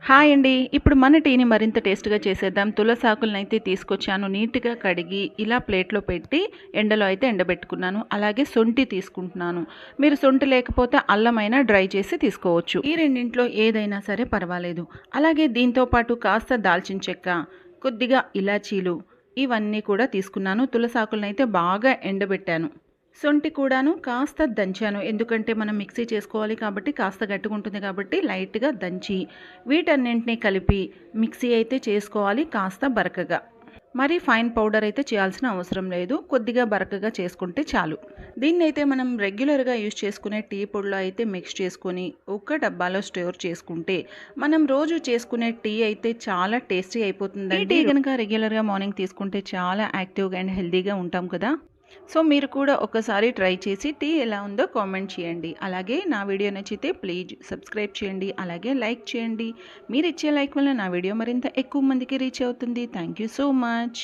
Hi అండి. ఇప్పుడు మన టీని మరింత టేస్ట్‌గా చేసేద్దాం. తులసాకులనైతే తీసుకొచ్చాను. నీట్‌గా కడిగి ఇలా ప్లేట్‌లో పెట్టి ఎండలో అయితే ఎండబెట్టుకున్నాను. అలాగే శొంఠి తీసుకుంటున్నాను. మీరు శొంఠి లేకపోతే అల్లమైనా డ్రై చేసి తీసుకోవచ్చు. ఈ రెండింట్లో ఏదైనా సరే పర్వాలేదు. అలాగే దీంతో పాటు కాస్త దాల్చిన చెక్క, కొద్దిగా ఇలాచీలు ఇవన్నీ కూడా తీసుకున్నాను. తులసాకులనైతే బాగా ఎండబెట్టాను. శొంఠి కూడాను కాస్త దంచాను. ఎందుకంటే మనం మిక్సీ చేసుకోవాలి కాబట్టి కాస్త గట్టిగా ఉంటుంది కాబట్టి లైట్‌గా దంచి వీటన్నింటిని కలిపి మిక్సీ అయితే చేసుకోవాలి కాస్త బరకగా. మరి ఫైన్ పౌడర్ అయితే చేయాల్సిన అవసరం లేదు. కొద్దిగా బరకగా చేసుకుంటే చాలు. దీన్నైతే మనం రెగ్యులర్‌గా యూజ్ చేసుకునే టీ పొడిలో అయితే మిక్స్ చేసుకొని ఒక డబ్బాలో స్టోర్ చేసుకుంటే మనం రోజు చేసుకునే టీ అయితే చాలా టేస్టీ అయిపోతుందండి. ఈ టీ గనుక రెగ్యులర్‌గా మార్నింగ్ తీసుకుంటే చాలా యాక్టివ్‌గా అండ్ హెల్తీగా ఉంటాం కదా! సో మీరు కూడా ఒకసారి ట్రై చేసి టీ ఎలా ఉందో కామెంట్ చేయండి. అలాగే నా వీడియో నచ్చితే ప్లీజ్ సబ్స్క్రైబ్ చేయండి. అలాగే లైక్ చేయండి. మీరు ఇచ్చే లైక్ వల్ల నా వీడియో మరింత ఎక్కువ మందికి రీచ్ అవుతుంది. Thank you so much.